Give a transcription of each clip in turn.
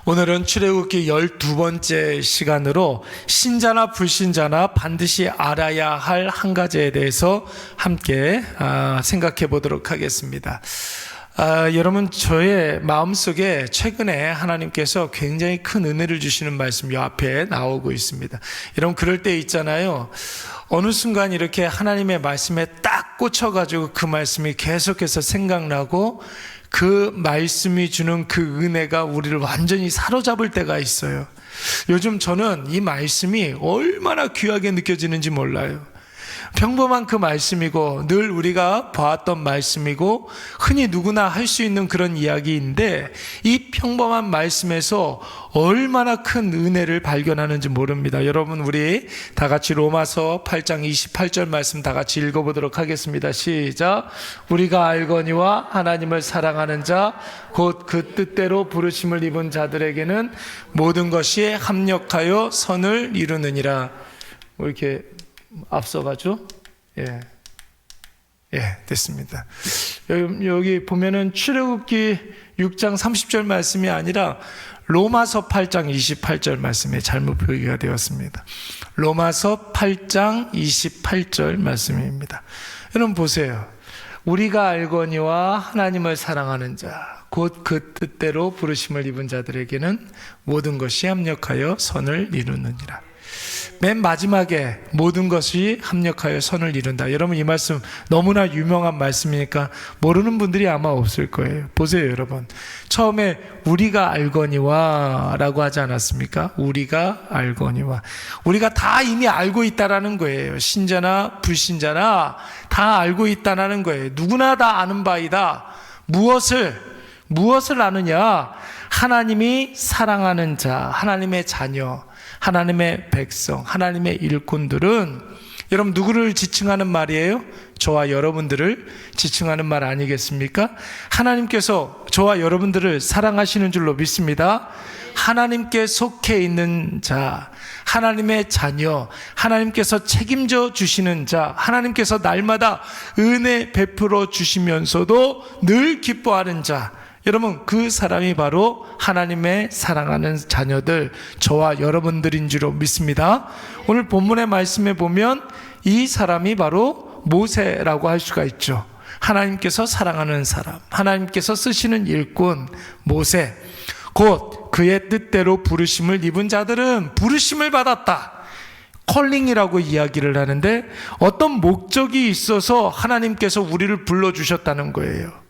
오늘은 출애굽기 12번째 시간으로 신자나 불신자나 반드시 알아야 할 한 가지에 대해서 함께 생각해 보도록 하겠습니다. 여러분, 저의 마음속에 최근에 하나님께서 굉장히 큰 은혜를 주시는 말씀이 앞에 나오고 있습니다. 여러분, 그럴 때 있잖아요. 어느 순간 이렇게 하나님의 말씀에 딱 꽂혀가지고 그 말씀이 계속해서 생각나고 그 말씀이 주는 그 은혜가 우리를 완전히 사로잡을 때가 있어요. 요즘 저는 이 말씀이 얼마나 귀하게 느껴지는지 몰라요. 평범한 그 말씀이고 늘 우리가 봐왔던 말씀이고 흔히 누구나 할 수 있는 그런 이야기인데 이 평범한 말씀에서 얼마나 큰 은혜를 발견하는지 모릅니다. 여러분, 우리 다 같이 로마서 8장 28절 말씀 다 같이 읽어보도록 하겠습니다. 시작. 우리가 알거니와 하나님을 사랑하는 자 곧 그 뜻대로 부르심을 입은 자들에게는 모든 것이 합력하여 선을 이루느니라. 뭐 이렇게 앞서가죠? 됐습니다. 여기 보면은 출애굽기 6장 30절 말씀이 아니라 로마서 8장 28절 말씀에 잘못 표기가 되었습니다. 로마서 8장 28절 말씀입니다. 여러분 보세요. 우리가 알거니와 하나님을 사랑하는 자 곧 그 뜻대로 부르심을 입은 자들에게는 모든 것이 합력하여 선을 이루느니라. 맨 마지막에 모든 것이 합력하여 선을 이룬다. 여러분, 이 말씀 너무나 유명한 말씀이니까 모르는 분들이 아마 없을 거예요. 보세요, 여러분. 처음에 우리가 알거니와 라고 하지 않았습니까? 우리가 알거니와. 우리가 다 이미 알고 있다라는 거예요. 신자나 불신자나 다 알고 있다라는 거예요. 누구나 다 아는 바이다. 무엇을 아느냐? 하나님이 사랑하는 자, 하나님의 자녀, 하나님의 백성, 하나님의 일꾼들은 여러분 누구를 지칭하는 말이에요? 저와 여러분들을 지칭하는 말 아니겠습니까? 하나님께서 저와 여러분들을 사랑하시는 줄로 믿습니다. 하나님께 속해 있는 자, 하나님의 자녀, 하나님께서 책임져 주시는 자, 하나님께서 날마다 은혜 베풀어 주시면서도 늘 기뻐하는 자, 여러분, 그 사람이 바로 하나님의 사랑하는 자녀들, 저와 여러분들인 줄로 믿습니다. 오늘 본문의 말씀에 보면 이 사람이 바로 모세라고 할 수가 있죠. 하나님께서 사랑하는 사람, 하나님께서 쓰시는 일꾼 모세, 곧 그의 뜻대로 부르심을 입은 자들은 부르심을 받았다. 컬링이라고 이야기를 하는데 어떤 목적이 있어서 하나님께서 우리를 불러주셨다는 거예요.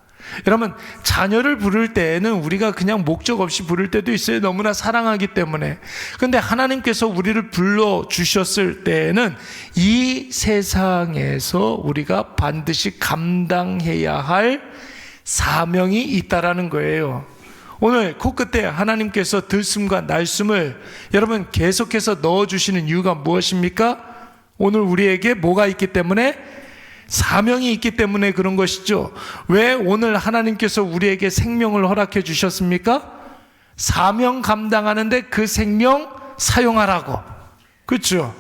여러분, 자녀를 부를 때에는 우리가 그냥 목적 없이 부를 때도 있어요. 너무나 사랑하기 때문에. 그런데 하나님께서 우리를 불러주셨을 때에는 이 세상에서 우리가 반드시 감당해야 할 사명이 있다라는 거예요. 오늘 코끝에 하나님께서 들숨과 날숨을 여러분 계속해서 넣어주시는 이유가 무엇입니까? 오늘 우리에게 뭐가 있기 때문에? 사명이 있기 때문에 그런 것이죠. 왜 오늘 하나님께서 우리에게 생명을 허락해 주셨습니까? 사명 감당하는데 그 생명 사용하라고. 그렇죠?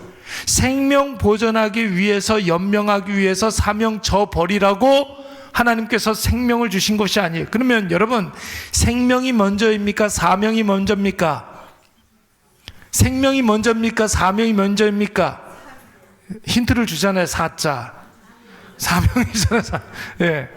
생명 보존하기 위해서, 연명하기 위해서 사명 져버리라고 하나님께서 생명을 주신 것이 아니에요. 그러면 여러분, 생명이 먼저입니까? 사명이 먼저입니까? 생명이 먼저입니까? 사명이 먼저입니까? 힌트를 주잖아요. 사자. 사명이잖아요.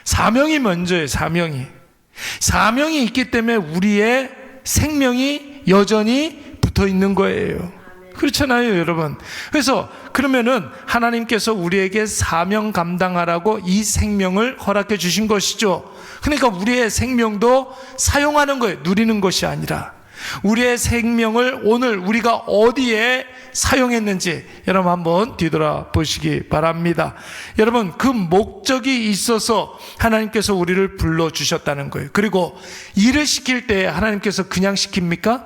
사명이 먼저예요. 사명이 있기 때문에 우리의 생명이 여전히 붙어 있는 거예요. 그렇잖아요, 여러분. 그래서 그러면은 하나님께서 우리에게 사명 감당하라고 이 생명을 허락해 주신 것이죠. 그러니까 우리의 생명도 사용하는 거예요. 누리는 것이 아니라. 우리의 생명을 오늘 우리가 어디에 사용했는지 여러분 한번 뒤돌아보시기 바랍니다. 여러분, 그 목적이 있어서 하나님께서 우리를 불러주셨다는 거예요. 그리고 일을 시킬 때 하나님께서 그냥 시킵니까?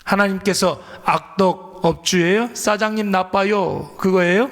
하나님께서 악덕 업주예요? 사장님 나빠요? 그거예요?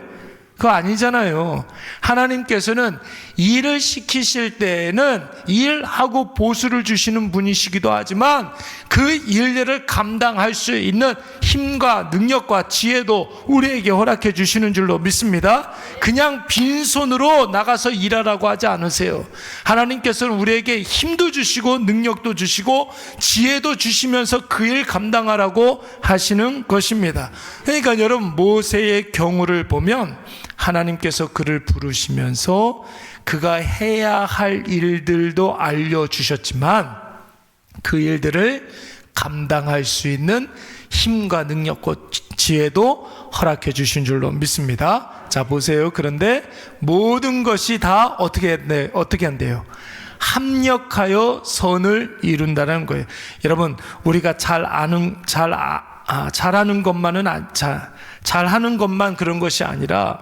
그거 아니잖아요. 하나님께서는 일을 시키실 때에는 일하고 보수를 주시는 분이시기도 하지만 그 일들을 감당할 수 있는 힘과 능력과 지혜도 우리에게 허락해 주시는 줄로 믿습니다. 그냥 빈손으로 나가서 일하라고 하지 않으세요. 하나님께서는 우리에게 힘도 주시고 능력도 주시고 지혜도 주시면서 그 일 감당하라고 하시는 것입니다. 그러니까 여러분, 모세의 경우를 보면 하나님께서 그를 부르시면서 그가 해야 할 일들도 알려주셨지만 그 일들을 감당할 수 있는 힘과 능력과 지혜도 허락해 주신 줄로 믿습니다. 자, 보세요. 그런데 모든 것이 다 어떻게 한대요? 합력하여 선을 이룬다는 거예요. 여러분, 우리가 잘하는 것만 그런 것이 아니라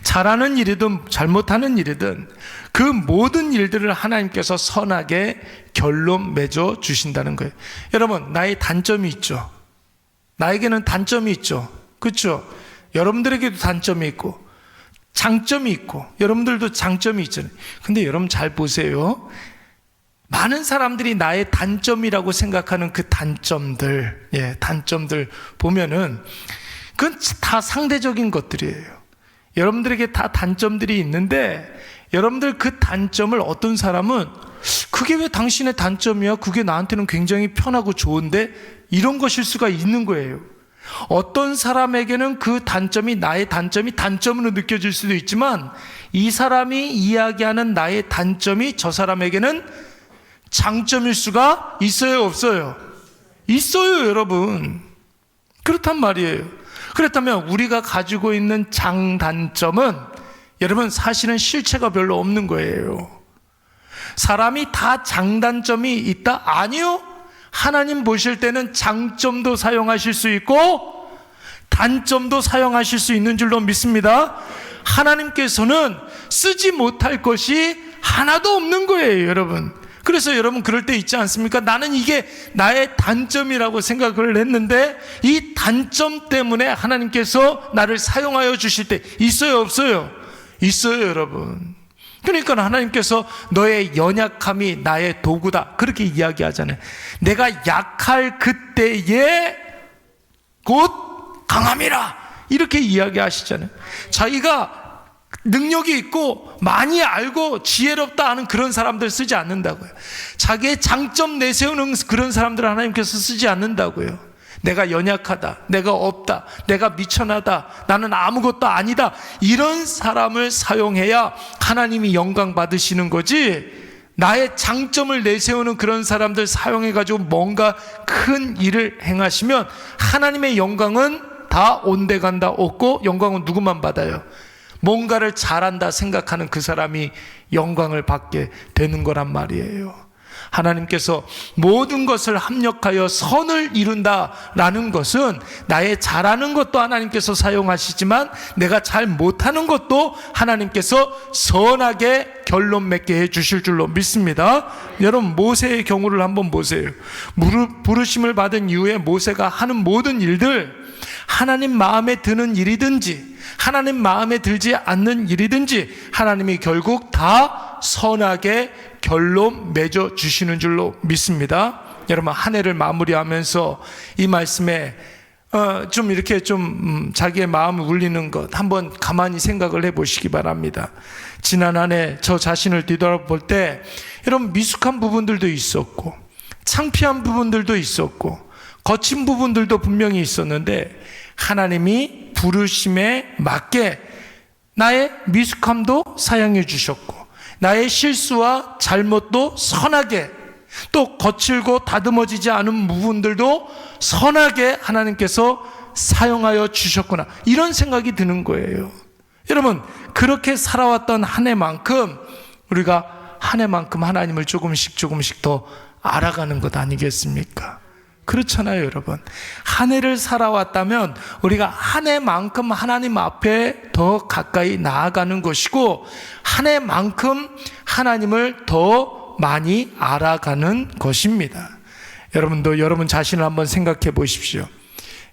잘하는 일이든 잘못하는 일이든 그 모든 일들을 하나님께서 선하게 결론 맺어 주신다는 거예요. 여러분, 나의 단점이 있죠. 나에게는 단점이 있죠. 그렇죠? 여러분들에게도 단점이 있고 장점이 있고 여러분들도 장점이 있잖아요. 근데 여러분 잘 보세요. 많은 사람들이 나의 단점이라고 생각하는 그 단점들 보면은 그건 다 상대적인 것들이에요. 여러분들에게 다 단점들이 있는데 여러분들 그 단점을 어떤 사람은 그게 왜 당신의 단점이야? 그게 나한테는 굉장히 편하고 좋은데? 이런 것일 수가 있는 거예요. 어떤 사람에게는 그 단점이 나의 단점이 단점으로 느껴질 수도 있지만 이 사람이 이야기하는 나의 단점이 저 사람에게는 장점일 수가 있어요, 없어요? 있어요, 여러분. 그렇단 말이에요. 그렇다면 우리가 가지고 있는 장단점은 여러분 사실은 실체가 별로 없는 거예요. 사람이 다 장단점이 있다? 아니요. 하나님 보실 때는 장점도 사용하실 수 있고 단점도 사용하실 수 있는 줄로 믿습니다. 하나님께서는 쓰지 못할 것이 하나도 없는 거예요, 여러분. 그래서 여러분 그럴 때 있지 않습니까? 나는 이게 나의 단점이라고 생각을 했는데 이 단점 때문에 하나님께서 나를 사용하여 주실 때 있어요, 없어요? 있어요, 여러분. 그러니까 하나님께서 너의 연약함이 나의 도구다 그렇게 이야기하잖아요. 내가 약할 그때에 곧 강함이라 이렇게 이야기하시잖아요. 자기가 능력이 있고 많이 알고 지혜롭다 하는 그런 사람들 쓰지 않는다고요. 자기의 장점 내세우는 그런 사람들 하나님께서 쓰지 않는다고요. 내가 연약하다, 내가 없다, 내가 미천하다, 나는 아무것도 아니다, 이런 사람을 사용해야 하나님이 영광 받으시는 거지, 나의 장점을 내세우는 그런 사람들 사용해가지고 뭔가 큰 일을 행하시면 하나님의 영광은 다 온데간다 없고 영광은 누구만 받아요? 뭔가를 잘한다 생각하는 그 사람이 영광을 받게 되는 거란 말이에요. 하나님께서 모든 것을 합력하여 선을 이룬다라는 것은 나의 잘하는 것도 하나님께서 사용하시지만 내가 잘 못하는 것도 하나님께서 선하게 결론 맺게 해 주실 줄로 믿습니다. 여러분 모세의 경우를 한번 보세요. 부르심을 받은 이후에 모세가 하는 모든 일들, 하나님 마음에 드는 일이든지 하나님 마음에 들지 않는 일이든지 하나님이 결국 다 선하게 결론 맺어 주시는 줄로 믿습니다. 여러분 한 해를 마무리하면서 이 말씀에 좀 이렇게 자기의 마음을 울리는 것 한번 가만히 생각을 해보시기 바랍니다. 지난 한 해 저 자신을 뒤돌아볼 때 여러분 미숙한 부분들도 있었고 창피한 부분들도 있었고 거친 부분들도 분명히 있었는데 하나님이 부르심에 맞게 나의 미숙함도 사용해 주셨고 나의 실수와 잘못도 선하게, 또 거칠고 다듬어지지 않은 부분들도 선하게 하나님께서 사용하여 주셨구나, 이런 생각이 드는 거예요. 여러분 그렇게 살아왔던 한 해만큼 우리가 한 해만큼 하나님을 조금씩 더 알아가는 것 아니겠습니까? 그렇잖아요, 여러분. 한 해를 살아왔다면 우리가 한 해만큼 하나님 앞에 더 가까이 나아가는 것이고 한 해만큼 하나님을 더 많이 알아가는 것입니다. 여러분도 여러분 자신을 한번 생각해 보십시오.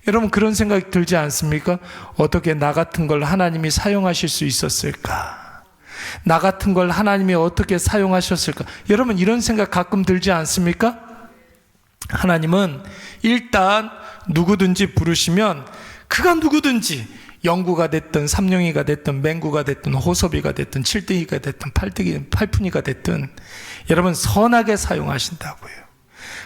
여러분 그런 생각이 들지 않습니까? 어떻게 나 같은 걸 하나님이 사용하실 수 있었을까? 나 같은 걸 하나님이 어떻게 사용하셨을까? 여러분 이런 생각 가끔 들지 않습니까? 하나님은 일단 누구든지 부르시면 그가 누구든지 영구가 됐든 삼룡이가 됐든 맹구가 됐든 호섭이가 됐든 칠뜨기가 됐든 팔푼이가 됐든 여러분 선하게 사용하신다고요.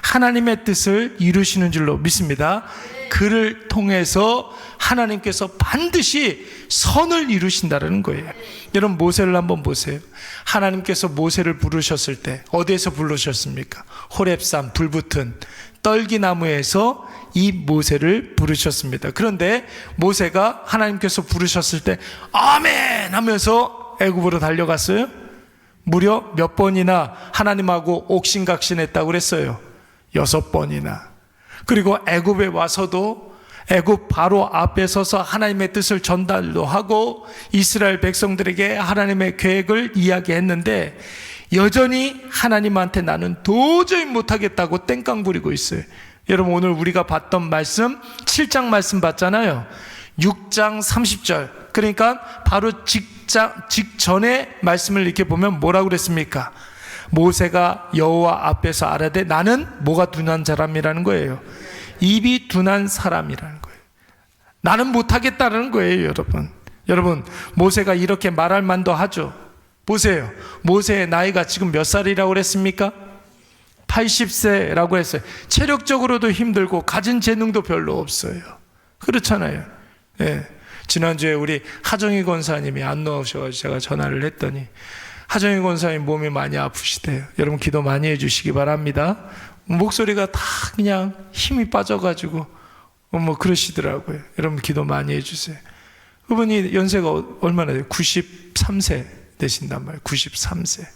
하나님의 뜻을 이루시는 줄로 믿습니다. 그를 통해서 하나님께서 반드시 선을 이루신다는 거예요. 여러분 모세를 한번 보세요. 하나님께서 모세를 부르셨을 때 어디에서 부르셨습니까? 호렙산 불붙은 떨기나무에서 이 모세를 부르셨습니다. 그런데 모세가 하나님께서 부르셨을 때 아멘 하면서 애굽으로 달려갔어요? 무려 몇 번이나 하나님하고 옥신각신했다고 그랬어요? 6번이나. 그리고 애굽에 와서도 애굽 바로 앞에 서서 하나님의 뜻을 전달도 하고 이스라엘 백성들에게 하나님의 계획을 이야기했는데 여전히 하나님한테 나는 도저히 못하겠다고 땡깡 부리고 있어요. 여러분 오늘 우리가 봤던 말씀 7장 말씀 봤잖아요. 6장 30절 그러니까 바로 직전의 말씀을 이렇게 보면 뭐라고 그랬습니까? 모세가 여호와 앞에서 알아되 나는 뭐가 둔한 사람이라는 거예요. 입이 둔한 사람이라는 거예요. 나는 못하겠다는 거예요. 여러분 모세가 이렇게 말할 만도 하죠. 보세요. 모세의 나이가 지금 몇 살이라고 그랬습니까? 80세라고 했어요. 체력적으로도 힘들고 가진 재능도 별로 없어요. 그렇잖아요. 예. 지난주에 우리 하정희 권사님이 안 나오셔가지고 제가 전화를 했더니 하정희 권사님 몸이 많이 아프시대요. 여러분 기도 많이 해주시기 바랍니다. 목소리가 다 그냥 힘이 빠져가지고 뭐 그러시더라고요. 여러분 기도 많이 해주세요. 그분이 연세가 얼마나 돼요? 93세 되신단 말이에요. 93세.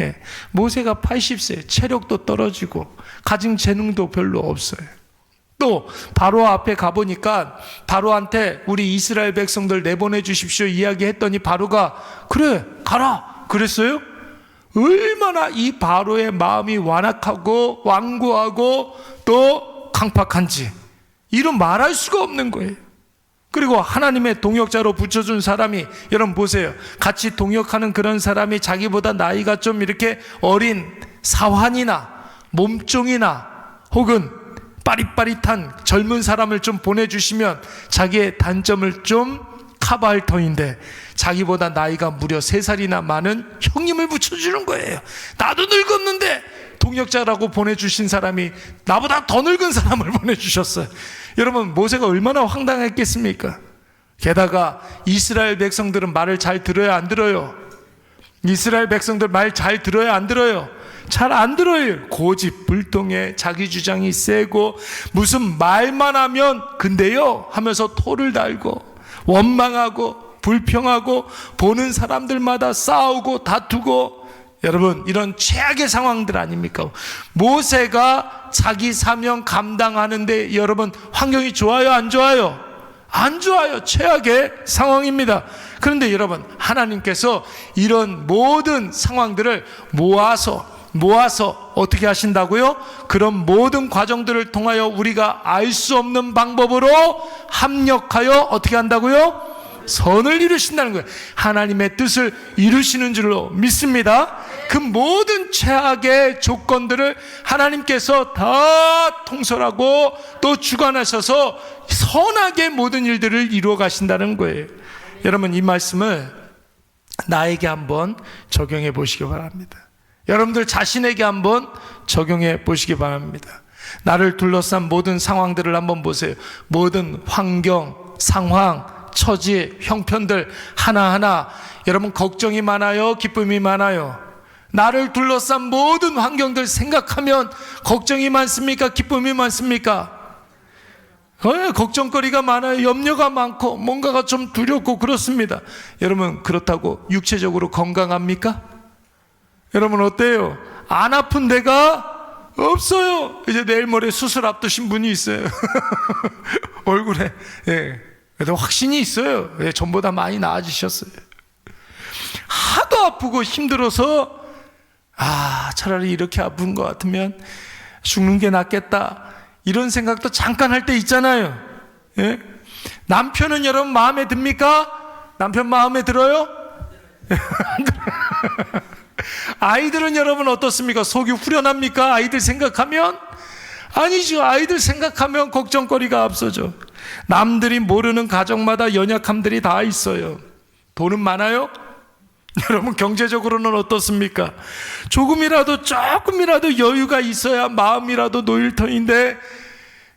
예. 모세가 80세, 체력도 떨어지고 가진 재능도 별로 없어요. 또 바로 앞에 가보니까 바로한테 우리 이스라엘 백성들 내보내 주십시오 이야기했더니 바로가 그래 가라 그랬어요? 얼마나 이 바로의 마음이 완악하고 완고하고 또 강팍한지 이런 말할 수가 없는 거예요. 그리고 하나님의 동역자로 붙여준 사람이 여러분 보세요. 같이 동역하는 그런 사람이 자기보다 나이가 좀 이렇게 어린 사환이나 몸종이나 혹은 빠릿빠릿한 젊은 사람을 좀 보내주시면 자기의 단점을 좀 커버할 터인데 자기보다 나이가 무려 3살이나 많은 형님을 붙여주는 거예요. 나도 늙었는데 동역자라고 보내주신 사람이 나보다 더 늙은 사람을 보내주셨어요. 여러분 모세가 얼마나 황당했겠습니까? 게다가 이스라엘 백성들은 말을 잘 들어야 안 들어요? 이스라엘 백성들 말 잘 들어야 안 들어요? 잘 안 들어요. 고집불통에 자기 주장이 세고 무슨 말만 하면 근데요 하면서 토를 달고 원망하고 불평하고 보는 사람들마다 싸우고 다투고 여러분 이런 최악의 상황들 아닙니까? 모세가 자기 사명 감당하는데 여러분 환경이 좋아요 안 좋아요? 안 좋아요. 최악의 상황입니다. 그런데 여러분 하나님께서 이런 모든 상황들을 모아서 어떻게 하신다고요? 그런 모든 과정들을 통하여 우리가 알 수 없는 방법으로 합력하여 어떻게 한다고요? 선을 이루신다는 거예요. 하나님의 뜻을 이루시는 줄로 믿습니다. 그 모든 최악의 조건들을 하나님께서 다 통솔하고 또 주관하셔서 선하게 모든 일들을 이루어 가신다는 거예요. 여러분 이 말씀을 나에게 한번 적용해 보시기 바랍니다. 여러분들 자신에게 한번 적용해 보시기 바랍니다. 나를 둘러싼 모든 상황들을 한번 보세요. 모든 환경, 상황, 처지, 형편들 하나하나 여러분 걱정이 많아요? 기쁨이 많아요? 나를 둘러싼 모든 환경들 생각하면 걱정이 많습니까? 기쁨이 많습니까? 걱정거리가 많아요. 염려가 많고 뭔가가 좀 두렵고 그렇습니다. 여러분 그렇다고 육체적으로 건강합니까? 여러분 어때요? 안 아픈 데가 없어요. 이제 내일 모레 수술 앞두신 분이 있어요. 얼굴에 그래도 확신이 있어요. 전보다 많이 나아지셨어요. 하도 아프고 힘들어서 차라리 이렇게 아픈 것 같으면 죽는 게 낫겠다 이런 생각도 잠깐 할 때 있잖아요. 예? 남편은 여러분 마음에 듭니까? 남편 마음에 들어요? 안 들어요. 아이들은 여러분 어떻습니까? 속이 후련합니까? 아이들 생각하면? 아니죠. 아이들 생각하면 걱정거리가 앞서죠. 남들이 모르는 가정마다 연약함들이 다 있어요. 돈은 많아요? 여러분 경제적으로는 어떻습니까? 조금이라도 조금이라도 여유가 있어야 마음이라도 놓일 터인데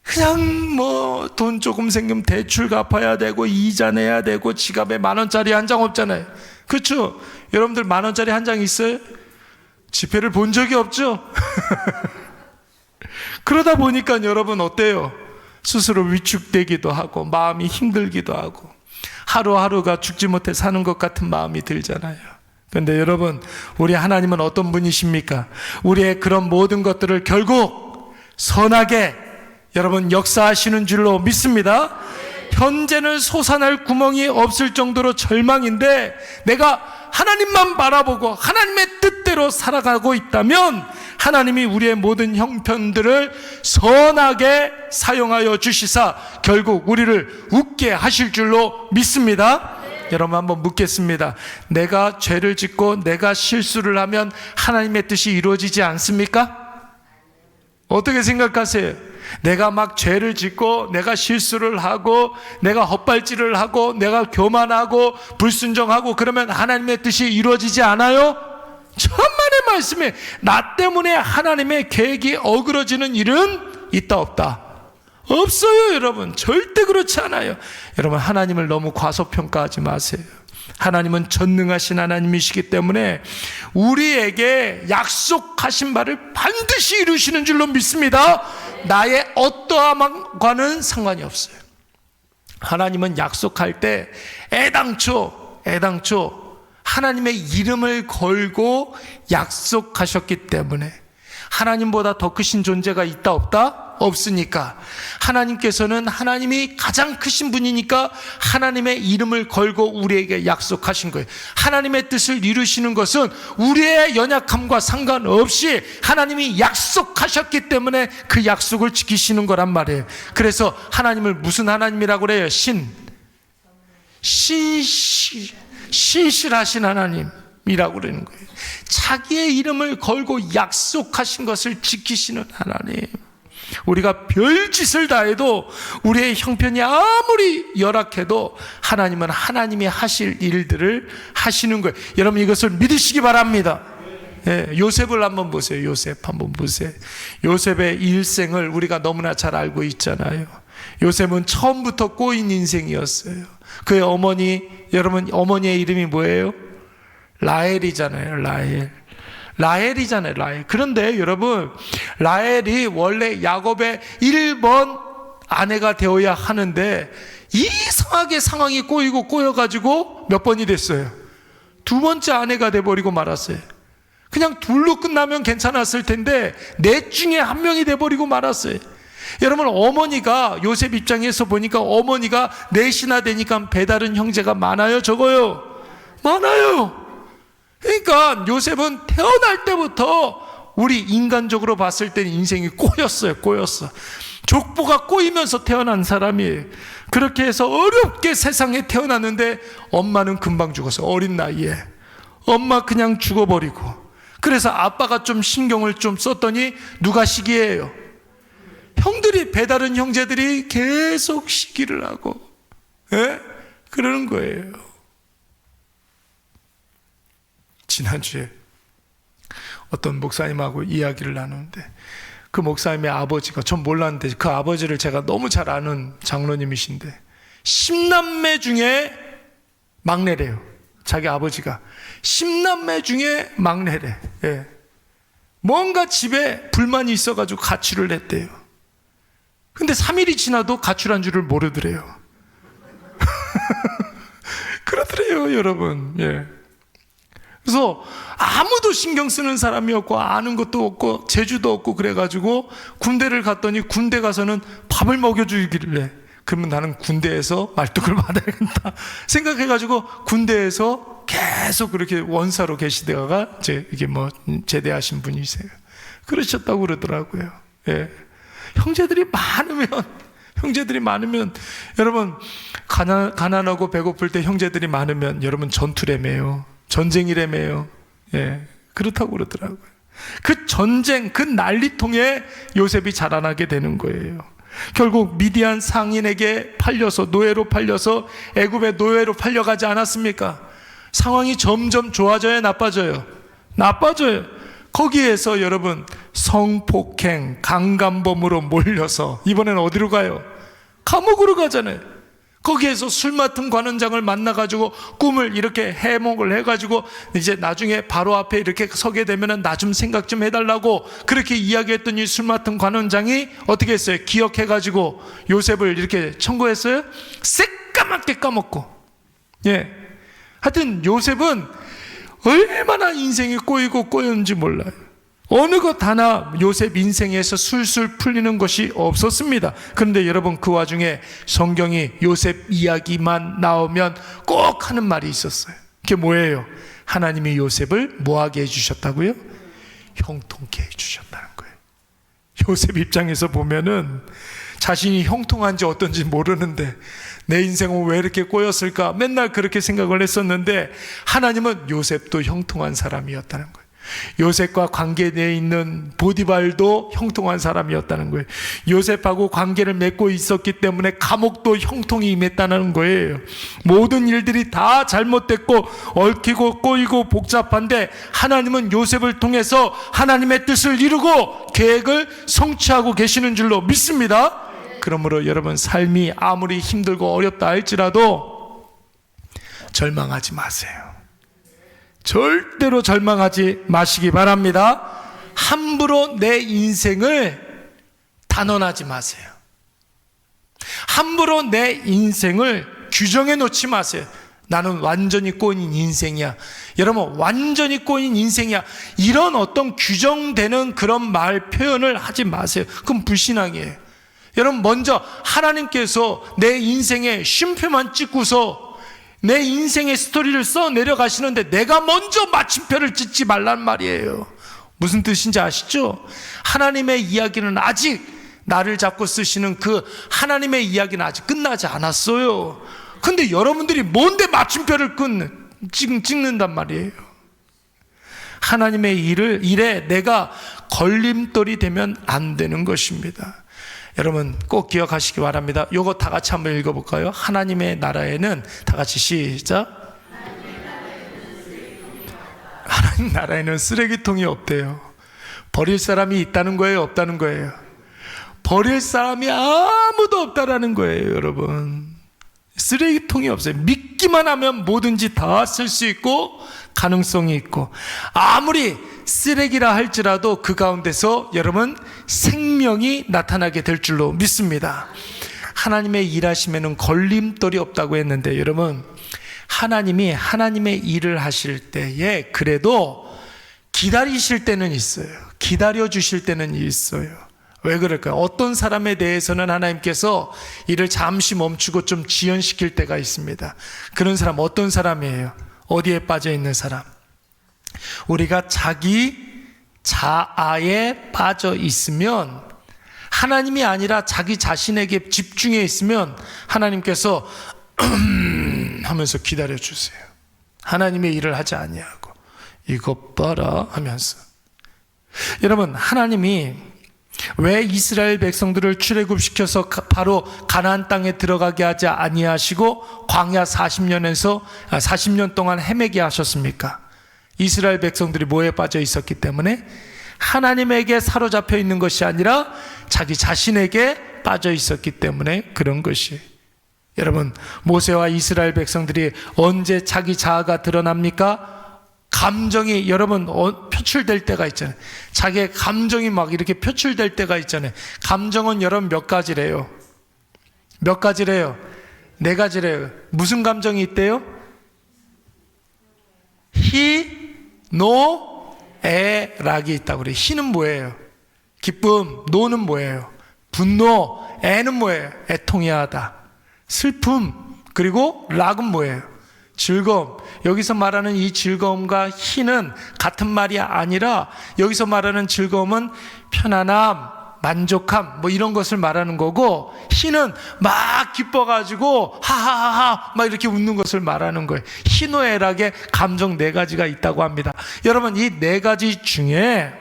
그냥 뭐 돈 조금 생기면 대출 갚아야 되고 이자 내야 되고 지갑에 10,000원짜리 한 장 없잖아요. 그렇죠? 여러분들 10,000원짜리 한 장 있어요? 지폐를 본 적이 없죠? 그러다 보니까 여러분 어때요? 스스로 위축되기도 하고 마음이 힘들기도 하고 하루하루가 죽지 못해 사는 것 같은 마음이 들잖아요. 그런데 여러분, 우리 하나님은 어떤 분이십니까? 우리의 그런 모든 것들을 결국 선하게 여러분 역사하시는 줄로 믿습니다. 현재는 솟아날 구멍이 없을 정도로 절망인데 내가 하나님만 바라보고 하나님의 뜻대로 살아가고 있다면 하나님이 우리의 모든 형편들을 선하게 사용하여 주시사 결국 우리를 웃게 하실 줄로 믿습니다. 여러분 한번 묻겠습니다. 내가 죄를 짓고 내가 실수를 하면 하나님의 뜻이 이루어지지 않습니까? 어떻게 생각하세요? 내가 막 죄를 짓고 내가 실수를 하고 내가 헛발질을 하고 내가 교만하고 불순종하고 그러면 하나님의 뜻이 이루어지지 않아요? 천만의 말씀에 나 때문에 하나님의 계획이 어그러지는 일은 있다 없다? 없어요. 여러분 절대 그렇지 않아요. 여러분 하나님을 너무 과소평가하지 마세요. 하나님은 전능하신 하나님이시기 때문에 우리에게 약속하신 바를 반드시 이루시는 줄로 믿습니다. 나의 어떠함과는 상관이 없어요. 하나님은 약속할 때 애당초 하나님의 이름을 걸고 약속하셨기 때문에 하나님보다 더 크신 존재가 있다 없다? 없으니까 하나님께서는 하나님이 가장 크신 분이니까 하나님의 이름을 걸고 우리에게 약속하신 거예요. 하나님의 뜻을 이루시는 것은 우리의 연약함과 상관없이 하나님이 약속하셨기 때문에 그 약속을 지키시는 거란 말이에요. 그래서 하나님을 무슨 하나님이라고 그래요? 신실하신 하나님이라고 그러는 거예요. 자기의 이름을 걸고 약속하신 것을 지키시는 하나님. 우리가 별짓을 다해도 우리의 형편이 아무리 열악해도 하나님은 하나님이 하실 일들을 하시는 거예요. 여러분 이것을 믿으시기 바랍니다. 요셉을 한번 보세요. 요셉 한번 보세요. 요셉의 일생을 우리가 너무나 잘 알고 있잖아요. 요셉은 처음부터 꼬인 인생이었어요. 그의 어머니, 여러분 어머니의 이름이 뭐예요? 라헬이잖아요. 라헬이잖아요. 라헬. 그런데 여러분 라헬이 원래 야곱의 1번 아내가 되어야 하는데 이상하게 상황이 꼬여가지고 몇 번이 됐어요? 2번째 아내가 돼버리고 말았어요. 그냥 둘로 끝나면 괜찮았을 텐데 넷 중에 한 명이 돼버리고 말았어요. 여러분 어머니가 요셉 입장에서 보니까 어머니가 넷이나 되니까 배다른 형제가 많아요 적어요? 많아요. 그러니까 요셉은 태어날 때부터 우리 인간적으로 봤을 때는 인생이 꼬였어. 족보가 꼬이면서 태어난 사람이에요. 그렇게 해서 어렵게 세상에 태어났는데 엄마는 금방 죽었어요. 어린 나이에 엄마 그냥 죽어버리고. 그래서 아빠가 좀 신경을 좀 썼더니 누가 시기해요? 형들이, 배다른 형제들이 계속 시기를 하고 그러는 거예요. 지난주에 어떤 목사님하고 이야기를 나누는데 그 목사님의 아버지가, 전 몰랐는데 그 아버지를 제가 너무 잘 아는 장로님이신데 10남매 중에 막내래요. 자기 아버지가 10남매 중에 막내래. 뭔가 집에 불만이 있어가지고 가출을 했대요. 근데 3일이 지나도 가출한 줄을 모르더래요. 그러더래요, 여러분. 그래서 아무도 신경 쓰는 사람이 없고 아는 것도 없고 재주도 없고 그래가지고 군대를 갔더니 군대 가서는 밥을 먹여주길래 그러면 나는 군대에서 말뚝을 받아야겠다 생각해가지고 군대에서 계속 그렇게 원사로 계시다가 이게 뭐 제대하신 분이세요. 그러셨다고 그러더라고요. 형제들이 많으면 여러분 가난하고 배고플 때 형제들이 많으면 여러분 전투라며요. 전쟁이라며요. 예, 그렇다고 그러더라고요. 그 전쟁, 그 난리통에 요셉이 자라나게 되는 거예요. 결국 미디안 상인에게 팔려서, 노예로 팔려서 애굽의 노예로 팔려가지 않았습니까? 상황이 점점 좋아져요, 나빠져요? 나빠져요. 거기에서 여러분 성폭행, 강간범으로 몰려서 이번엔 어디로 가요? 감옥으로 가잖아요. 거기에서 술 맡은 관원장을 만나가지고 꿈을 이렇게 해몽을 해가지고 이제 나중에 바로 앞에 이렇게 서게 되면은 나 좀 생각 좀 해달라고 그렇게 이야기했더니 술 맡은 관원장이 어떻게 했어요? 기억해가지고 요셉을 이렇게 청구했어요? 새까맣게 까먹고. 예. 하여튼 요셉은 얼마나 인생이 꼬이고 꼬였는지 몰라요. 어느 것 하나 요셉 인생에서 술술 풀리는 것이 없었습니다. 그런데 여러분, 그 와중에 성경이 요셉 이야기만 나오면 꼭 하는 말이 있었어요. 그게 뭐예요? 하나님이 요셉을 뭐하게 해주셨다고요? 형통케 해주셨다는 거예요. 요셉 입장에서 보면은 자신이 형통한지 어떤지 모르는데 내 인생은 왜 이렇게 꼬였을까? 맨날 그렇게 생각을 했었는데 하나님은 요셉도 형통한 사람이었다는 거예요. 요셉과 관계되어 있는 보디발도 형통한 사람이었다는 거예요. 요셉하고 관계를 맺고 있었기 때문에 감옥도 형통이 임했다는 거예요. 모든 일들이 다 잘못됐고 얽히고 꼬이고 복잡한데 하나님은 요셉을 통해서 하나님의 뜻을 이루고 계획을 성취하고 계시는 줄로 믿습니다. 그러므로 여러분, 삶이 아무리 힘들고 어렵다 할지라도 절망하지 마세요. 절대로 절망하지 마시기 바랍니다. 함부로 내 인생을 단언하지 마세요. 함부로 내 인생을 규정해 놓지 마세요. 나는 완전히 꼬인 인생이야. 여러분, 완전히 꼬인 인생이야. 이런 어떤 규정되는 그런 말 표현을 하지 마세요. 그건 불신앙이에요. 여러분, 먼저 하나님께서 내 인생에 쉼표만 찍고서 내 인생의 스토리를 써 내려가시는데 내가 먼저 마침표를 찍지 말란 말이에요. 무슨 뜻인지 아시죠? 하나님의 이야기는 아직, 나를 잡고 쓰시는 그 하나님의 이야기는 아직 끝나지 않았어요. 근데 여러분들이 뭔데 마침표를 찍는단 말이에요. 하나님의 일에 내가 걸림돌이 되면 안 되는 것입니다. 여러분, 꼭 기억하시기 바랍니다. 요거 다 같이 한번 읽어볼까요? 하나님의 나라에는, 다 같이 시작. 하나님 나라에는 쓰레기통이 없대요. 버릴 사람이 있다는 거예요, 없다는 거예요? 버릴 사람이 아무도 없다라는 거예요, 여러분. 쓰레기통이 없어요. 믿기만 하면 뭐든지 다 쓸 수 있고 가능성이 있고, 아무리 쓰레기라 할지라도 그 가운데서 여러분 생명이 나타나게 될 줄로 믿습니다. 하나님의 일하심에는 걸림돌이 없다고 했는데, 여러분, 하나님이 하나님의 일을 하실 때에 그래도 기다리실 때는 있어요. 기다려 주실 때는 있어요. 왜 그럴까요? 어떤 사람에 대해서는 하나님께서 일을 잠시 멈추고 좀 지연시킬 때가 있습니다. 그런 사람 어떤 사람이에요? 어디에 빠져 있는 사람? 우리가 자기 자아에 빠져 있으면, 하나님이 아니라 자기 자신에게 집중해 있으면 하나님께서 하면서 기다려 주세요. 하나님의 일을 하지 아니하고 이것 봐라 하면서. 여러분, 하나님이 왜 이스라엘 백성들을 출애굽시켜서 바로 가나안 땅에 들어가게 하지 아니하시고 광야 40년 동안 헤매게 하셨습니까? 이스라엘 백성들이 뭐에 빠져 있었기 때문에, 하나님에게 사로잡혀 있는 것이 아니라 자기 자신에게 빠져 있었기 때문에 그런 것이. 여러분, 모세와 이스라엘 백성들이 언제 자기 자아가 드러납니까? 감정이 여러분 표출될 때가 있잖아요. 자기의 감정이 막 이렇게 표출될 때가 있잖아요. 감정은 여러분 몇 가지래요? 몇 가지래요? 4가지래요. 무슨 감정이 있대요? 희, 노, 애, 락이 있다고 그래요. 희는 뭐예요? 기쁨. 노는 뭐예요? 분노. 애는 뭐예요? 애통해하다. 슬픔. 그리고 락은 뭐예요? 즐거움. 여기서 말하는 이 즐거움과 희는 같은 말이 아니라, 여기서 말하는 즐거움은 편안함, 만족함, 뭐 이런 것을 말하는 거고, 희는 막 기뻐가지고 하하하하 막 이렇게 웃는 것을 말하는 거예요. 희노애락의 감정 4가지가 있다고 합니다. 여러분, 이 4가지 중에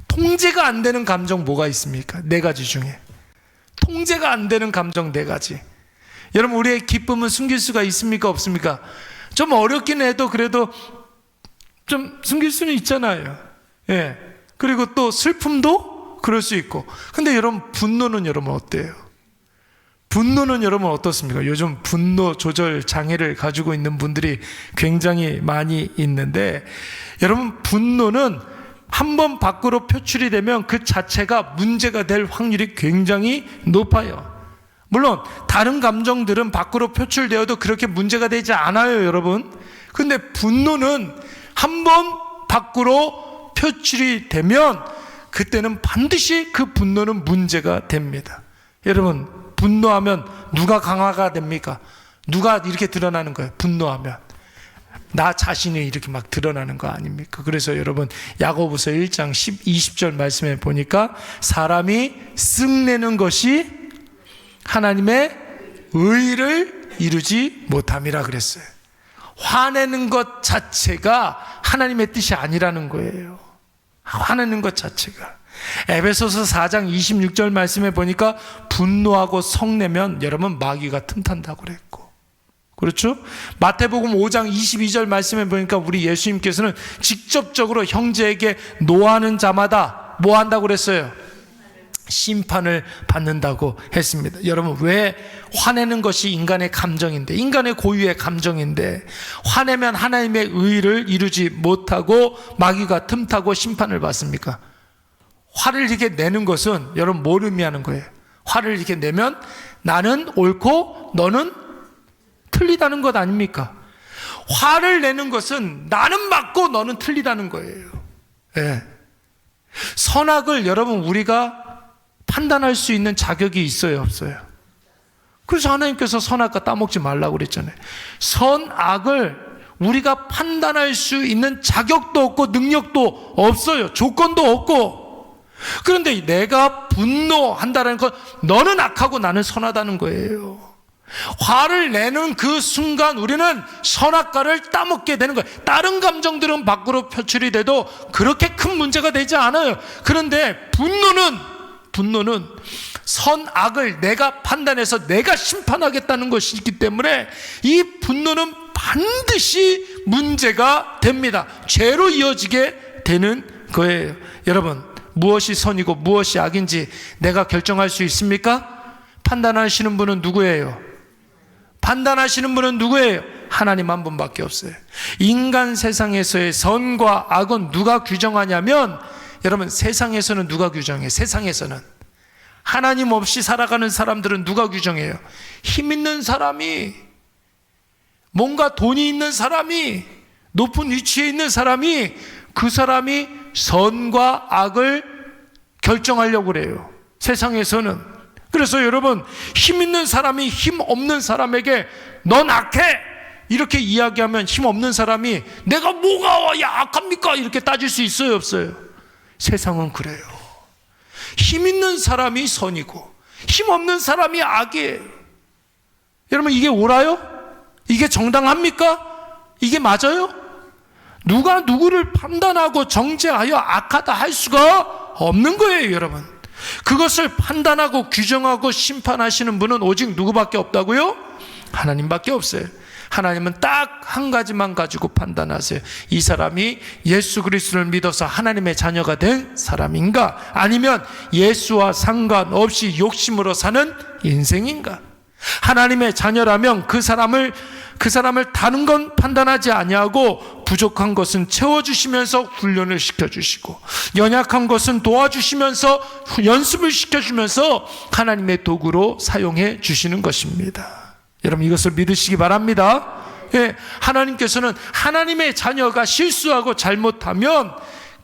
통제가 안 되는 감정 뭐가 있습니까? 4가지 중에 통제가 안 되는 감정 4가지. 여러분, 우리의 기쁨은 숨길 수가 있습니까? 없습니까? 좀 어렵긴 해도 그래도 좀 숨길 수는 있잖아요. 예. 그리고 또 슬픔도 그럴 수 있고. 근데 여러분, 분노는 여러분 어때요? 분노는 여러분 어떻습니까? 요즘 분노 조절 장애를 가지고 있는 분들이 굉장히 많이 있는데, 여러분, 분노는 한번 밖으로 표출이 되면 그 자체가 문제가 될 확률이 굉장히 높아요. 물론 다른 감정들은 밖으로 표출되어도 그렇게 문제가 되지 않아요, 여러분. 근데 분노는 한번 밖으로 표출이 되면 그때는 반드시 그 분노는 문제가 됩니다. 여러분, 분노하면 누가 강화가 됩니까? 누가 이렇게 드러나는 거예요? 분노하면 나 자신이 이렇게 막 드러나는 거 아닙니까? 그래서 여러분, 야고보서 1장 20절 말씀에 보니까 사람이 쓱내는 것이 하나님의 의를 이루지 못함이라 그랬어요. 화내는 것 자체가 하나님의 뜻이 아니라는 거예요. 화내는 것 자체가. 에베소서 4장 26절 말씀에 보니까 분노하고 성내면 여러분 마귀가 틈탄다고 그랬고, 그렇죠? 마태복음 5장 22절 말씀에 보니까 우리 예수님께서는 직접적으로 형제에게 노하는 자마다 뭐 한다고 그랬어요? 심판을 받는다고 했습니다. 여러분, 왜 화내는 것이 인간의 감정인데, 인간의 고유의 감정인데 화내면 하나님의 의를 이루지 못하고 마귀가 틈타고 심판을 받습니까? 화를 이렇게 내는 것은 여러분 뭘 의미하는 거예요? 화를 이렇게 내면 나는 옳고 너는 틀리다는 것 아닙니까? 화를 내는 것은 나는 맞고 너는 틀리다는 거예요. 네. 선악을 여러분 우리가 판단할 수 있는 자격이 있어요, 없어요? 그래서 하나님께서 선악과 따먹지 말라고 그랬잖아요. 선악을 우리가 판단할 수 있는 자격도 없고 능력도 없어요. 조건도 없고. 그런데 내가 분노한다는 건 너는 악하고 나는 선하다는 거예요. 화를 내는 그 순간 우리는 선악과를 따먹게 되는 거예요. 다른 감정들은 밖으로 표출이 돼도 그렇게 큰 문제가 되지 않아요. 그런데 분노는 선악을 내가 판단해서 내가 심판하겠다는 것이 있기 때문에 이 분노는 반드시 문제가 됩니다. 죄로 이어지게 되는 거예요. 여러분, 무엇이 선이고 무엇이 악인지 내가 결정할 수 있습니까? 판단하시는 분은 누구예요? 판단하시는 분은 누구예요? 하나님 한 분밖에 없어요. 인간 세상에서의 선과 악은 누가 규정하냐면, 여러분, 세상에서는 누가 규정해요? 세상에서는 하나님 없이 살아가는 사람들은 누가 규정해요? 힘 있는 사람이, 뭔가 돈이 있는 사람이, 높은 위치에 있는 사람이, 그 사람이 선과 악을 결정하려고 그래요, 세상에서는. 그래서 여러분, 힘 있는 사람이 힘 없는 사람에게 넌 악해 이렇게 이야기하면 힘 없는 사람이 내가 뭐가 악합니까? 이렇게 따질 수 있어요, 없어요? 세상은 그래요. 힘 있는 사람이 선이고 힘 없는 사람이 악이에요. 여러분, 이게 옳아요? 이게 정당합니까? 이게 맞아요? 누가 누구를 판단하고 정죄하여 악하다 할 수가 없는 거예요, 여러분. 그것을 판단하고 규정하고 심판하시는 분은 오직 누구밖에 없다고요? 하나님밖에 없어요. 하나님은 딱 한 가지만 가지고 판단하세요. 이 사람이 예수 그리스도를 믿어서 하나님의 자녀가 된 사람인가, 아니면 예수와 상관없이 욕심으로 사는 인생인가? 하나님의 자녀라면 그 사람을 다른 건 판단하지 아니하고 부족한 것은 채워주시면서 훈련을 시켜주시고 연약한 것은 도와주시면서 연습을 시켜주면서 하나님의 도구로 사용해 주시는 것입니다. 여러분, 이것을 믿으시기 바랍니다. 예, 하나님께서는 하나님의 자녀가 실수하고 잘못하면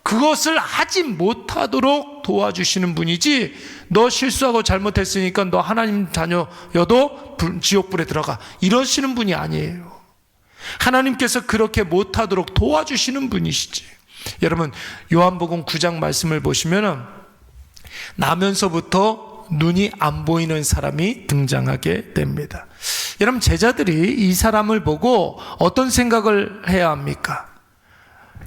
그것을 하지 못하도록 도와주시는 분이지, 너 실수하고 잘못했으니까 너 하나님 자녀여도 지옥불에 들어가 이러시는 분이 아니에요. 하나님께서 그렇게 못하도록 도와주시는 분이시지. 여러분, 요한복음 9장 말씀을 보시면은 나면서부터 눈이 안 보이는 사람이 등장하게 됩니다. 여러분, 제자들이 이 사람을 보고 어떤 생각을 해야 합니까?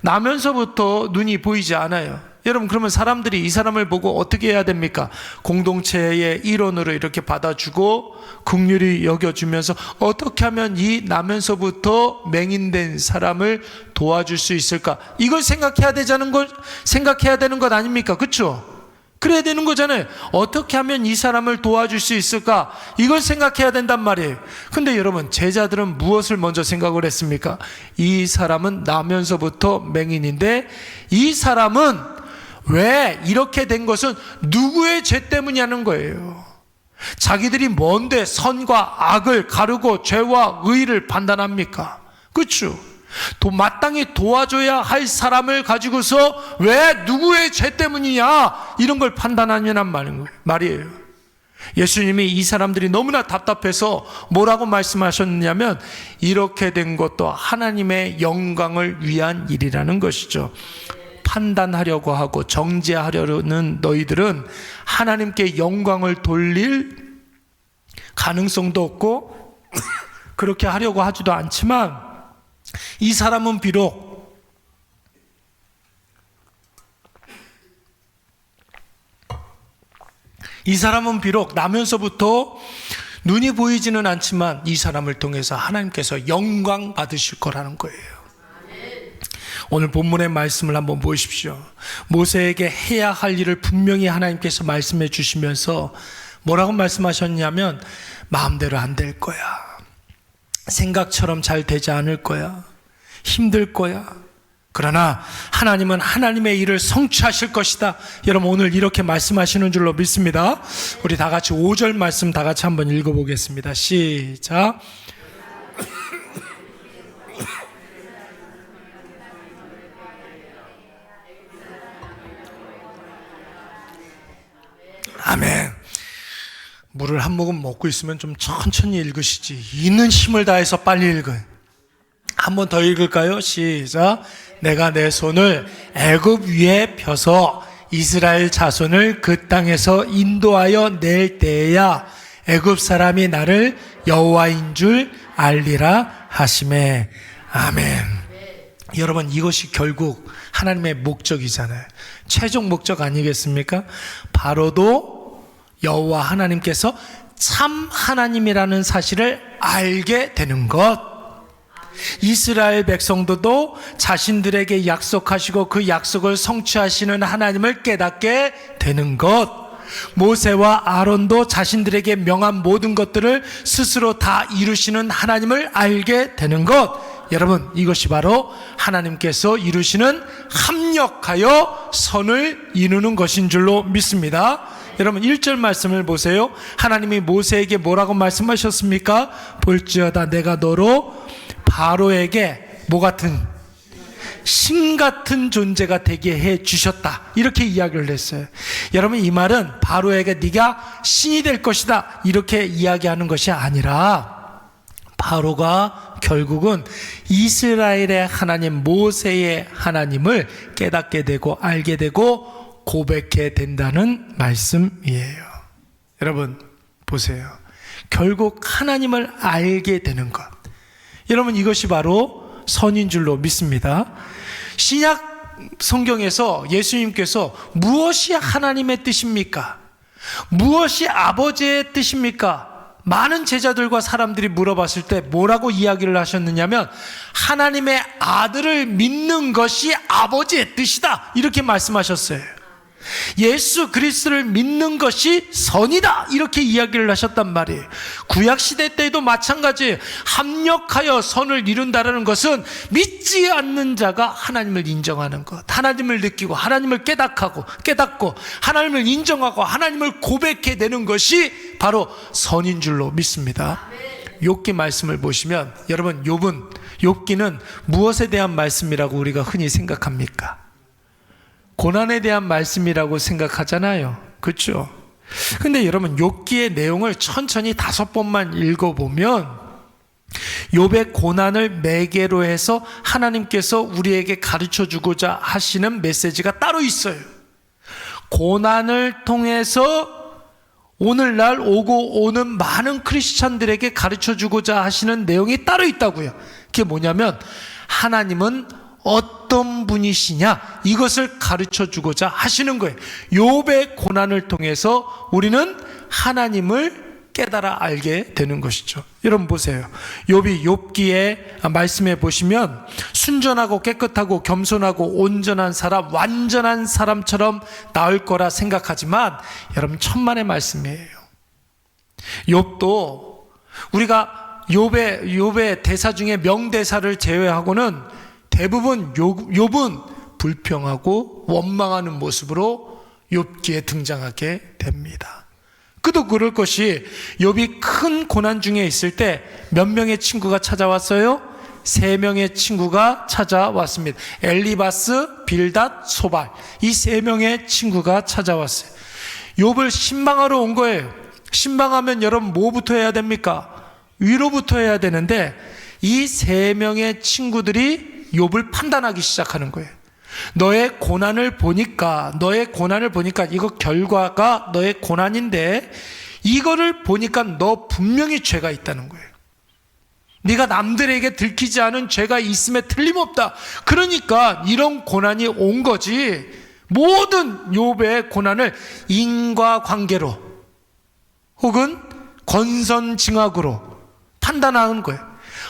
나면서부터 눈이 보이지 않아요. 여러분, 그러면 사람들이 이 사람을 보고 어떻게 해야 됩니까? 공동체의 일원으로 이렇게 받아주고 긍휼히 여겨주면서 어떻게 하면 이 나면서부터 맹인된 사람을 도와줄 수 있을까? 이걸 생각해야 되는 것 아닙니까? 그렇죠? 그래야 되는 거잖아요. 어떻게 하면 이 사람을 도와줄 수 있을까? 이걸 생각해야 된단 말이에요. 근데 여러분, 제자들은 무엇을 먼저 생각을 했습니까? 이 사람은 나면서부터 맹인인데 이 사람은 왜 이렇게 된 것은 누구의 죄 때문이냐는 거예요. 자기들이 뭔데 선과 악을 가르고 죄와 의를 판단합니까? 그렇죠? 마땅히 도와줘야 할 사람을 가지고서 왜 누구의 죄 때문이냐 이런 걸 판단하냐는 말이에요. 예수님이 이 사람들이 너무나 답답해서 뭐라고 말씀하셨냐면 이렇게 된 것도 하나님의 영광을 위한 일이라는 것이죠. 판단하려고 하고 정죄하려는 너희들은 하나님께 영광을 돌릴 가능성도 없고 그렇게 하려고 하지도 않지만 이 사람은 비록 나면서부터 눈이 보이지는 않지만 이 사람을 통해서 하나님께서 영광 받으실 거라는 거예요. 오늘 본문의 말씀을 한번 보십시오. 모세에게 해야 할 일을 분명히 하나님께서 말씀해 주시면서 뭐라고 말씀하셨냐면 마음대로 안 될 거야. 생각처럼 잘 되지 않을 거야. 힘들 거야. 그러나 하나님은 하나님의 일을 성취하실 것이다. 여러분, 오늘 이렇게 말씀하시는 줄로 믿습니다. 우리 다 같이 5절 말씀 다 같이 한번 읽어보겠습니다. 시작. 아멘. 물을 한 모금 먹고 있으면 좀 천천히 읽으시지. 있는 힘을 다해서 빨리 읽어요. 한 번 더 읽을까요? 시작. 내가 내 손을 애굽 위에 펴서 이스라엘 자손을 그 땅에서 인도하여 낼 때에야 애굽 사람이 나를 여호와인 줄 알리라 하시매. 아멘. 여러분, 이것이 결국 하나님의 목적이잖아요. 최종 목적 아니겠습니까? 바로도 여호와 하나님께서 참 하나님이라는 사실을 알게 되는 것, 이스라엘 백성들도 자신들에게 약속하시고 그 약속을 성취하시는 하나님을 깨닫게 되는 것, 모세와 아론도 자신들에게 명한 모든 것들을 스스로 다 이루시는 하나님을 알게 되는 것, 여러분, 이것이 바로 하나님께서 이루시는 합력하여 선을 이루는 것인 줄로 믿습니다. 여러분, 1절 말씀을 보세요. 하나님이 모세에게 뭐라고 말씀하셨습니까? 볼지어다 내가 너로 바로에게 뭐 같은? 신 같은 존재가 되게 해 주셨다. 이렇게 이야기를 했어요. 여러분, 이 말은 바로에게 네가 신이 될 것이다 이렇게 이야기하는 것이 아니라 바로가 결국은 이스라엘의 하나님, 모세의 하나님을 깨닫게 되고 알게 되고 고백해 된다는 말씀이에요. 여러분, 보세요. 결국 하나님을 알게 되는 것, 여러분, 이것이 바로 선인 줄로 믿습니다. 신약 성경에서 예수님께서 무엇이 하나님의 뜻입니까? 무엇이 아버지의 뜻입니까? 많은 제자들과 사람들이 물어봤을 때 뭐라고 이야기를 하셨느냐면 하나님의 아들을 믿는 것이 아버지의 뜻이다 이렇게 말씀하셨어요. 예수 그리스도를 믿는 것이 선이다 이렇게 이야기를 하셨단 말이에요. 구약시대 때에도 마찬가지예요. 합력하여 선을 이룬다는 것은 믿지 않는 자가 하나님을 인정하는 것, 하나님을 느끼고 하나님을 깨닫고 하나님을 인정하고 하나님을 고백해 내는 것이 바로 선인 줄로 믿습니다. 욥기 말씀을 보시면 여러분, 욥기는 무엇에 대한 말씀이라고 우리가 흔히 생각합니까? 고난에 대한 말씀이라고 생각하잖아요. 그렇죠? 근데 여러분, 욥기의 내용을 천천히 5번만 읽어보면 욥의 고난을 매개로 해서 하나님께서 우리에게 가르쳐주고자 하시는 메시지가 따로 있어요. 고난을 통해서 오늘날 오고 오는 많은 크리스찬들에게 가르쳐주고자 하시는 내용이 따로 있다고요. 그게 뭐냐면 하나님은 어떤 분이시냐, 이것을 가르쳐주고자 하시는 거예요. 욥의 고난을 통해서 우리는 하나님을 깨달아 알게 되는 것이죠. 여러분 보세요. 욥이 욥기에 말씀해 보시면 순전하고 깨끗하고 겸손하고 온전한 사람, 완전한 사람처럼 나올 거라 생각하지만 여러분 천만의 말씀이에요. 욥도 우리가 욥의 대사 중에 명대사를 제외하고는 대부분 욥은 불평하고 원망하는 모습으로 욥기에 등장하게 됩니다. 그도 그럴 것이 욥이 큰 고난 중에 있을 때 몇 명의 친구가 찾아왔어요? 3명의 친구가 찾아왔습니다. 엘리바스, 빌닷, 소발, 이 3명의 친구가 찾아왔어요. 욥을 신방하러 온 거예요. 신방하면 여러분 뭐부터 해야 됩니까? 위로부터 해야 되는데 이 3명의 친구들이 욥을 판단하기 시작하는 거예요. 너의 고난을 보니까 이거 결과가 너의 고난인데 이거를 보니까 너 분명히 죄가 있다는 거예요. 네가 남들에게 들키지 않은 죄가 있음에 틀림없다. 그러니까 이런 고난이 온 거지. 모든 욥의 고난을 인과관계로 혹은 권선징악으로 판단하는 거예요.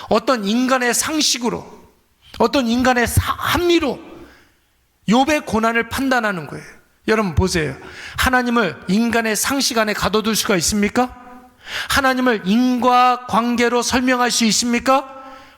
어떤 인간의 상식으로, 어떤 인간의 합리로 욥의 고난을 판단하는 거예요. 여러분 보세요. 하나님을 인간의 상식 안에 가둬둘 수가 있습니까? 하나님을 인과관계로 설명할 수 있습니까?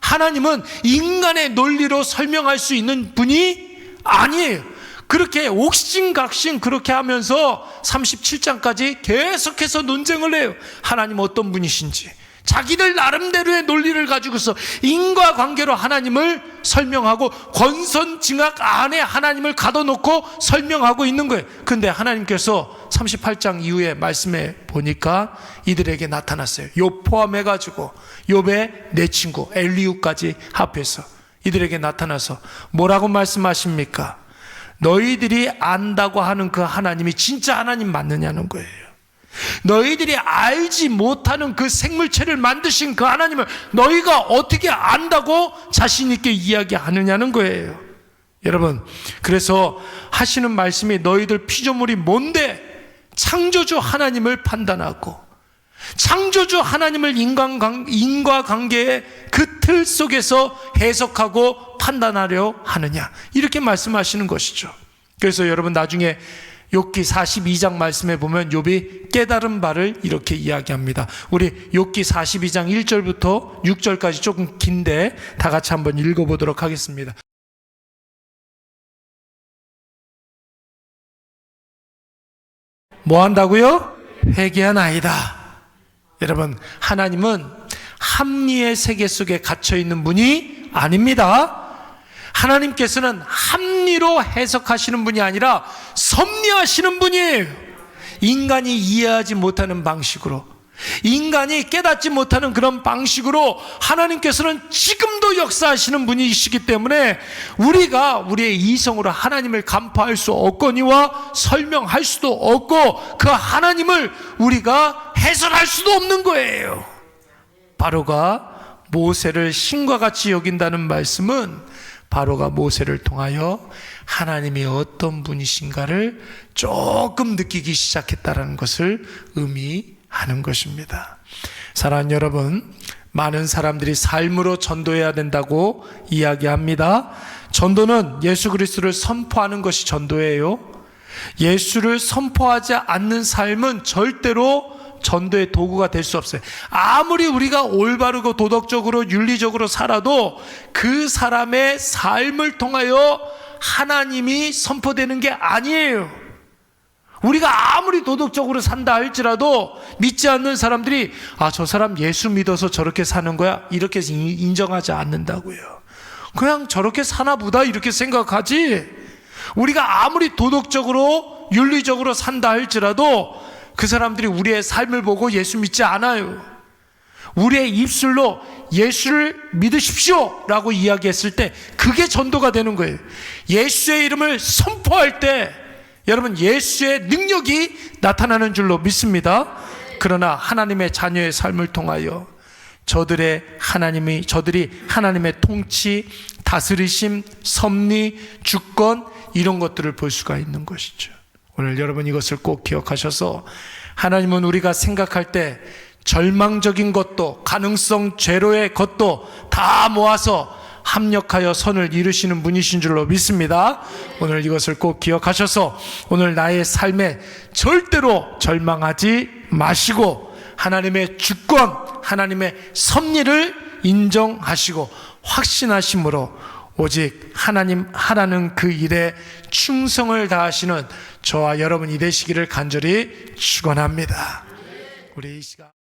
하나님은 인간의 논리로 설명할 수 있는 분이 아니에요. 그렇게 옥신각신 그렇게 하면서 37장까지 계속해서 논쟁을 해요. 하나님 어떤 분이신지. 자기들 나름대로의 논리를 가지고서 인과관계로 하나님을 설명하고 권선징악 안에 하나님을 가둬놓고 설명하고 있는 거예요. 그런데 하나님께서 38장 이후에 말씀해 보니까 이들에게 나타났어요. 욥 포함해가지고 욥의 네 친구 엘리후까지 합해서 이들에게 나타나서 뭐라고 말씀하십니까? 너희들이 안다고 하는 그 하나님이 진짜 하나님 맞느냐는 거예요. 너희들이 알지 못하는 그 생물체를 만드신 그 하나님을 너희가 어떻게 안다고 자신 있게 이야기하느냐는 거예요. 여러분, 그래서 하시는 말씀이 너희들 피조물이 뭔데 창조주 하나님을 판단하고 창조주 하나님을 인과관계의 그 틀 속에서 해석하고 판단하려 하느냐, 이렇게 말씀하시는 것이죠. 그래서 여러분 나중에 욥기 42장 말씀에 보면 욥이 깨달은 바를 이렇게 이야기합니다. 우리 욥기 42장 1절부터 6절까지 조금 긴데 다 같이 한번 읽어보도록 하겠습니다. 뭐 한다고요? 회개하나이다. 여러분, 하나님은 합리의 세계 속에 갇혀있는 분이 아닙니다. 하나님께서는 합리로 해석하시는 분이 아니라 섭리하시는 분이에요. 인간이 이해하지 못하는 방식으로, 인간이 깨닫지 못하는 그런 방식으로 하나님께서는 지금도 역사하시는 분이시기 때문에 우리가 우리의 이성으로 하나님을 간파할 수 없거니와 설명할 수도 없고 그 하나님을 우리가 해설할 수도 없는 거예요. 바로가 모세를 신과 같이 여긴다는 말씀은 바로가 모세를 통하여 하나님이 어떤 분이신가를 조금 느끼기 시작했다는 것을 의미하는 것입니다. 사랑하는 여러분, 많은 사람들이 삶으로 전도해야 된다고 이야기합니다. 전도는 예수 그리스도를 선포하는 것이 전도예요. 예수를 선포하지 않는 삶은 절대로 전도의 도구가 될 수 없어요. 아무리 우리가 올바르고 도덕적으로 윤리적으로 살아도 그 사람의 삶을 통하여 하나님이 선포되는 게 아니에요. 우리가 아무리 도덕적으로 산다 할지라도 믿지 않는 사람들이 저 사람 예수 믿어서 저렇게 사는 거야, 이렇게 인정하지 않는다고요. 그냥 저렇게 사나 보다 이렇게 생각하지, 우리가 아무리 도덕적으로 윤리적으로 산다 할지라도 그 사람들이 우리의 삶을 보고 예수 믿지 않아요. 우리의 입술로 예수를 믿으십시오 라고 이야기했을 때 그게 전도가 되는 거예요. 예수의 이름을 선포할 때 여러분 예수의 능력이 나타나는 줄로 믿습니다. 그러나 하나님의 자녀의 삶을 통하여 저들이 하나님의 통치, 다스리심, 섭리, 주권 이런 것들을 볼 수가 있는 것이죠. 오늘 여러분 이것을 꼭 기억하셔서 하나님은 우리가 생각할 때 절망적인 것도 가능성 제로의 것도 다 모아서 합력하여 선을 이루시는 분이신 줄로 믿습니다. 오늘 이것을 꼭 기억하셔서 오늘 나의 삶에 절대로 절망하지 마시고 하나님의 주권, 하나님의 섭리를 인정하시고 확신하심으로 오직 하나님 하라는 그 일에 충성을 다하시는 저와 여러분이 되시기를 간절히 축원합니다. 우리 이 시간